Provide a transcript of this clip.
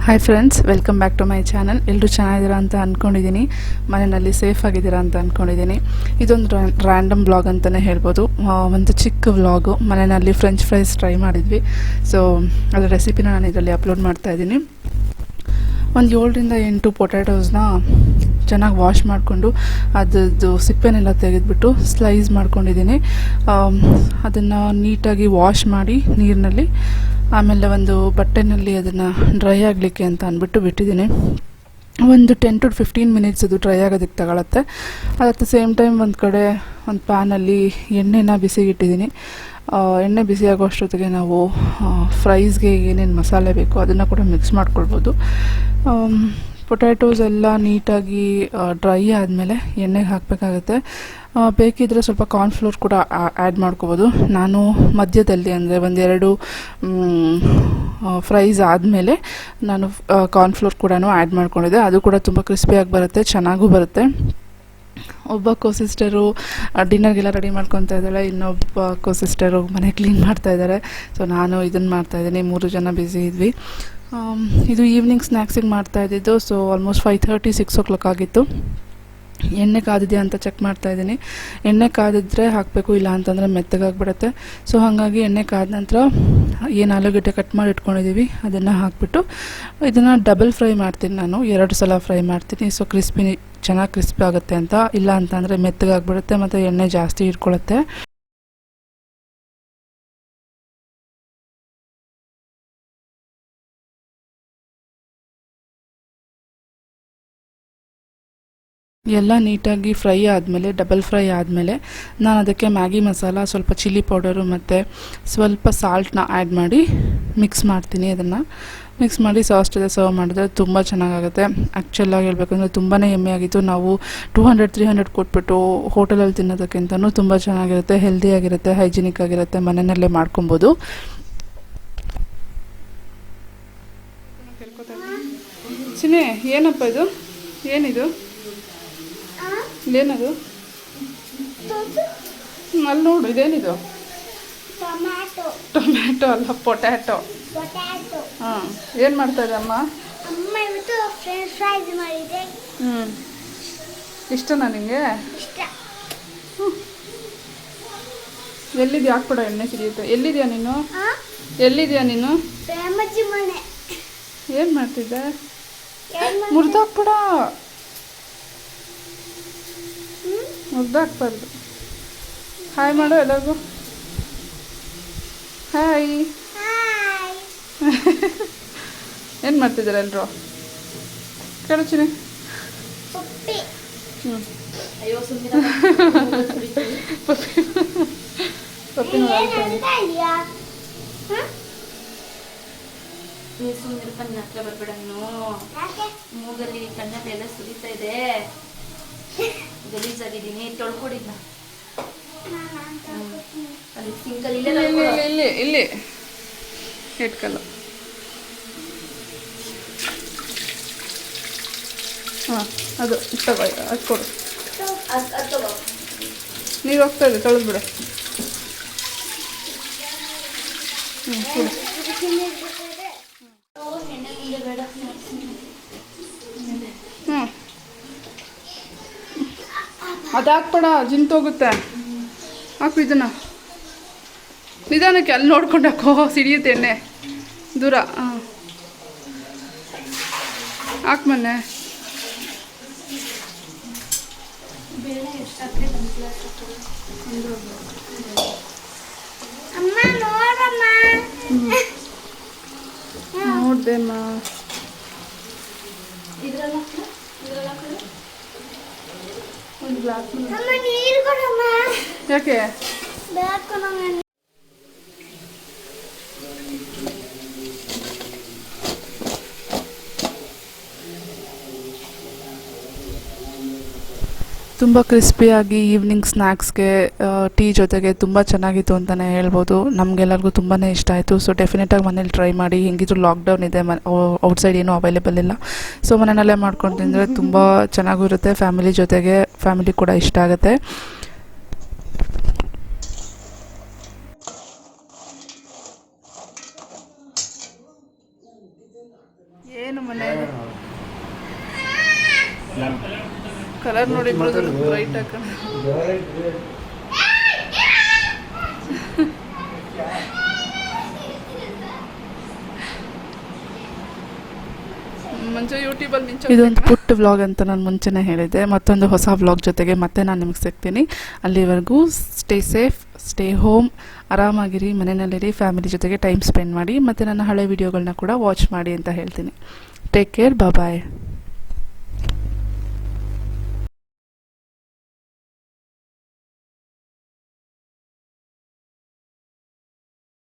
Hi friends, welcome back to my channel. ಎಲ್ಲರೂ ಚೆನ್ನಾಗಿದ್ದೀರಾ ಅಂತ ಅಂದ್ಕೊಂಡಿದ್ದೀನಿ. ಮನೆಯಲ್ಲಿ ಸೇಫ್ ಆಗಿದ್ದೀರಾ ಅಂತ ಅಂದ್ಕೊಂಡಿದ್ದೀನಿ. ಇದೊಂದು ರ್ಯಾಂಡಮ್ ವ್ಲಾಗ್ ಅಂತಲೇ ಹೇಳ್ಬೋದು. ಒಂದು ಚಿಕ್ಕ ವ್ಲಾಗು. ಮನೆಯಲ್ಲಿ ಫ್ರೆಂಚ್ ಫ್ರೈಸ್ ಟ್ರೈ ಮಾಡಿದ್ವಿ. ಸೊ ಅದರ ರೆಸಿಪಿನ ನಾನು ಇದರಲ್ಲಿ ಅಪ್ಲೋಡ್ ಮಾಡ್ತಾಯಿದ್ದೀನಿ. ಒಂದು 7ರಿಂದ 8 ಪೊಟ್ಯಾಟೋಸ್ನ ಚೆನ್ನಾಗಿ ವಾಶ್ ಮಾಡಿಕೊಂಡು ಅದರದ್ದು ಸಿಪ್ಪೆನೆಲ್ಲ ತೆಗೆದುಬಿಟ್ಟು ಸ್ಲೈಸ್ ಮಾಡ್ಕೊಂಡಿದ್ದೀನಿ. ಅದನ್ನು ನೀಟಾಗಿ ವಾಶ್ ಮಾಡಿ ನೀರಿನಲ್ಲಿ, ಆಮೇಲೆ ಒಂದು ಬಟ್ಟೆನಲ್ಲಿ ಅದನ್ನು ಡ್ರೈ ಆಗಲಿಕ್ಕೆ ಅಂತ ಅಂದ್ಬಿಟ್ಟು ಬಿಟ್ಟಿದ್ದೀನಿ. ಒಂದು 10 to 15 ಮಿನಿಟ್ಸ್ ಅದು ಡ್ರೈ ಆಗೋದಕ್ಕೆ ತಗೊಳತ್ತೆ. ಅಟ್ ದ ಸೇಮ್ ಟೈಮ್ ಒಂದು ಕಡೆ ಒಂದು ಪ್ಯಾನಲ್ಲಿ ಎಣ್ಣೆನ ಬಿಸಿಗಿಟ್ಟಿದ್ದೀನಿ. ಎಣ್ಣೆ ಬಿಸಿ ಆಗೋಷ್ಟೊತ್ತಿಗೆ ನಾವು ಫ್ರೈಸ್ಗೆ ಏನೇನು ಮಸಾಲೆ ಬೇಕೋ ಅದನ್ನು ಕೂಡ ಮಿಕ್ಸ್ ಮಾಡ್ಕೊಳ್ಬೋದು. ಪೊಟ್ಯಾಟೋಸ್ ಎಲ್ಲ ನೀಟಾಗಿ ಡ್ರೈ ಆದಮೇಲೆ ಎಣ್ಣೆಗೆ ಹಾಕಬೇಕಾಗತ್ತೆ. ಬೇಕಿದ್ದರೆ ಸ್ವಲ್ಪ ಕಾರ್ನ್ಫ್ಲೋರ್ ಕೂಡ ಆ್ಯಡ್ ಮಾಡ್ಕೋಬೋದು. ನಾನು ಮಧ್ಯದಲ್ಲಿ ಅಂದರೆ ಒಂದೆರಡು ಫ್ರೈಸ್ ಆದಮೇಲೆ ನಾನು ಕಾರ್ನ್ಫ್ಲೋರ್ ಕೂಡ ಆ್ಯಡ್ ಮಾಡ್ಕೊಂಡಿದ್ದೆ. ಅದು ಕೂಡ ತುಂಬ ಕ್ರಿಸ್ಪಿಯಾಗಿ ಬರುತ್ತೆ, ಚೆನ್ನಾಗೂ ಬರುತ್ತೆ. ಒಬ್ಬ ಸಿಸ್ಟರು ಡಿನ್ನರ್ಗೆಲ್ಲ ರೆಡಿ ಮಾಡ್ಕೊತಾ ಇದ್ದಾಳೆ, ಇನ್ನೊಬ್ಬ ಸಿಸ್ಟರು ಮನೆ ಕ್ಲೀನ್ ಮಾಡ್ತಾ ಇದ್ದಾರೆ. ಸೊ ನಾನು ಇದನ್ನು ಮಾಡ್ತಾಯಿದ್ದೀನಿ. 3 ಜನ ಬ್ಯುಸಿ ಇದ್ವಿ. ಇದು ಈವ್ನಿಂಗ್ ಸ್ನ್ಯಾಕ್ಸಿಗೆ ಮಾಡ್ತಾಯಿದ್ದಿದ್ದು. ಸೊ ಆಲ್ಮೋಸ್ಟ್ 5:30, 6 o'clock ಆಗಿತ್ತು. ಎಣ್ಣೆ ಕಾದಿದೆಯಾ ಅಂತ ಚೆಕ್ ಮಾಡ್ತಾಯಿದ್ದೀನಿ. ಎಣ್ಣೆ ಕಾದಿದ್ರೆ ಹಾಕಬೇಕು, ಇಲ್ಲ ಅಂತಂದರೆ ಮೆತ್ತಗಾಗಿಬಿಡುತ್ತೆ. ಸೊ ಹಾಗಾಗಿ ಎಣ್ಣೆ ಕಾದ ನಂತರ ಏನು ಆಲೂಗಡ್ಡೆ ಕಟ್ ಮಾಡಿ ಇಟ್ಕೊಂಡಿದ್ದೀವಿ ಅದನ್ನು ಹಾಕಿಬಿಟ್ಟು ಇದನ್ನು ಡಬಲ್ ಫ್ರೈ ಮಾಡ್ತೀನಿ. ನಾನು 2 ಸಲ ಫ್ರೈ ಮಾಡ್ತೀನಿ. ಸೊ ಚೆನ್ನಾಗಿ ಕ್ರಿಸ್ಪಿ ಆಗುತ್ತೆ ಅಂತ. ಇಲ್ಲ ಅಂತಂದರೆ ಮೆತ್ತಗಾಗಿಬಿಡುತ್ತೆ ಮತ್ತು ಎಣ್ಣೆ ಜಾಸ್ತಿ ಇಟ್ಕೊಳ್ಳುತ್ತೆ. ಎಲ್ಲ ನೀಟಾಗಿ ಫ್ರೈ ಆದಮೇಲೆ, ಡಬಲ್ ಫ್ರೈ ಆದಮೇಲೆ ನಾನು ಅದಕ್ಕೆ ಮ್ಯಾಗಿ ಮಸಾಲ, ಸ್ವಲ್ಪ ಚಿಲ್ಲಿ ಪೌಡರು ಮತ್ತು ಸ್ವಲ್ಪ ಸಾಲ್ಟ್ನ ಆ್ಯಡ್ ಮಾಡಿ ಮಿಕ್ಸ್ ಮಾಡ್ತೀನಿ. ಅದನ್ನು ಮಿಕ್ಸ್ ಮಾಡಿ ಸಾಸ್ ಜೊತೆ ಸರ್ವ್ ಮಾಡಿದ್ರೆ ತುಂಬ ಚೆನ್ನಾಗಾಗುತ್ತೆ. ಆ್ಯಕ್ಚುಲಾಗಿ ಹೇಳಬೇಕಂದ್ರೆ ತುಂಬಾ ಯಮ್ಮಿಯಾಗಿತ್ತು. ನಾವು 200-300 ಕೊಟ್ಬಿಟ್ಟು ಹೋಟೆಲಲ್ಲಿ ತಿನ್ನೋದಕ್ಕಿಂತನೂ ತುಂಬ ಚೆನ್ನಾಗಿರುತ್ತೆ, ಹೆಲ್ದಿಯಾಗಿರುತ್ತೆ, ಹೈಜಿನಿಕ್ ಆಗಿರುತ್ತೆ, ಮನೆಯಲ್ಲೇ ಮಾಡ್ಕೊಬೋದು. ಚಿನ್ನಿ, ಏನಪ್ಪ ಇದು? ಏನಿದು? ಇದೇನದು? ಅಲ್ಲಿ ನೋಡು, ಇದೇನಿದು? ಟೊಮ್ಯಾಟೊ ಅಲ್ಲ, ಪೊಟ್ಯಾಟೊ. ಹಾಂ, ಏನು ಮಾಡ್ತಾಯಿದ್ದೆ ಅಮ್ಮ? ಇಷ್ಟನಾ ನಿಮಗೆ? ಎಲ್ಲಿದ್ಯಾ? ಹಾಕ್ಬಿಡ, ಎಣ್ಣೆ ಸಿಡಿಯುತ್ತೆ. ಎಲ್ಲಿದ್ಯಾ ನೀನು? ಏನು ಮಾಡ್ತಿದ್ದೆ? ಮುರಿದಾಕ್ಬಿಡ, ಮುರಿದಾಕ್ಬಾರ್ದು. ಹಾಯ್ ಮಾಡು ಎಲ್ಲರಿಗೂ. ಹಾಯ್. ಏನು ಮಾಡ್ತಿದ್ದಾರೆ ಎಲ್ಲರೂ? ಕೇಳು ಚಿನ್ನಿ. ಪಪ್ಪಿ ಹತ್ರ ಬರ್ಬೇಡ ನೀನು. ಮೂಗಲ್ಲಿ ಕಣ್ಣಲ್ಲಿ ಎಲ್ಲ ಸುರಿತಾ ಇದೆ, ಗಲೀಜಾಗಿದ್ದೀನಿ. ತೊಳ್ಕೊಡಿದ್ನ ಅಲ್ಲಿ ಸಿಂಕಲ್ಲಿ ಇಲ್ಲಿ ಇಟ್ಕಲ್ಲ. ಹಾಂ, ಅದು ತಗೋ, ಅದು ಕೊಡು. ನೀರು ಹೋಗ್ತಾ ಇದೆ, ತೊಳೆದ್ಬಿಡು. ಕೊಡು. ಅದು ಹಾಕ್ಬೇಡ, ಜಿಂತೋಗುತ್ತೆ. ಹಾಕು ಇದನ್ನು ನಿಧಾನಕ್ಕೆ. ಅಲ್ಲಿ ನೋಡ್ಕೊಂಡು ಹಾಕೋ, ಸಿಡಿಯುತ್ತೆ ಎಣ್ಣೆ. ದೂರ. ಹಾಂ, ಹಾಕು ಮೊನ್ನೆ. ನೋಡ್ದೆ ಅಮ್ಮ. ಒಂದು ಗ್ಲಾಸ್ ಯಾಕೆ? ತುಂಬ ಕ್ರಿಸ್ಪಿಯಾಗಿ ಈವ್ನಿಂಗ್ ಸ್ನ್ಯಾಕ್ಸ್ಗೆ ಟೀ ಜೊತೆಗೆ ತುಂಬ ಚೆನ್ನಾಗಿತ್ತು ಅಂತಲೇ ಹೇಳ್ಬೋದು. ನಮಗೆಲ್ಲರಿಗೂ ತುಂಬಾ ಇಷ್ಟ ಆಯಿತು. ಸೊ ಡೆಫಿನೆಟಾಗಿ ಮನೇಲಿ ಟ್ರೈ ಮಾಡಿ. ಹೆಂಗಿದ್ರು ಲಾಕ್ಡೌನ್ ಇದೆ, ಔಟ್ಸೈಡ್ ಏನೂ ಅವೈಲೇಬಲ್ ಇಲ್ಲ. ಸೊ ಮನೆಯಲ್ಲೇ ಮಾಡ್ಕೊಂಡು ತಿಂದರೆ ತುಂಬ ಚೆನ್ನಾಗೂ ಇರುತ್ತೆ. ಫ್ಯಾಮಿಲಿ ಜೊತೆಗೆ, ಫ್ಯಾಮಿಲಿ ಕೂಡ ಇಷ್ಟ ಆಗುತ್ತೆ. ಏನು ಮನೆ ಕಲರ್ ನೋಡಿ ಬ್ರೈಟ್ ಆಗಿ ಮುಂಚೆ ಯೂಟ್ಯೂಬಲ್ಲಿ ಇದೊಂದು ಪುಟ್ಟ ವ್ಲಾಗ್ ಅಂತ ನಾನು ಮುಂಚೆನೇ ಹೇಳಿದ್ದೆ. ಮತ್ತೊಂದು ಹೊಸ ವ್ಲಾಗ್ ಜೊತೆಗೆ ಮತ್ತೆ ನಾನು ನಿಮಗೆ ಸಿಗ್ತೀನಿ. ಅಲ್ಲಿವರೆಗೂ ಸ್ಟೇ ಸೇಫ್, ಸ್ಟೇ ಹೋಮ್, ಆರಾಮಾಗಿರಿ, ಮನೆಯಲ್ಲಿರಿ, ಫ್ಯಾಮಿಲಿ ಜೊತೆಗೆ ಟೈಮ್ ಸ್ಪೆಂಡ್ ಮಾಡಿ, ಮತ್ತು ನನ್ನ ಹಳೆ ವೀಡಿಯೋಗಳನ್ನ ಕೂಡ ವಾಚ್ ಮಾಡಿ ಅಂತ ಹೇಳ್ತೀನಿ. ಟೇಕ್ ಕೇರ್, ಬಾಯ್.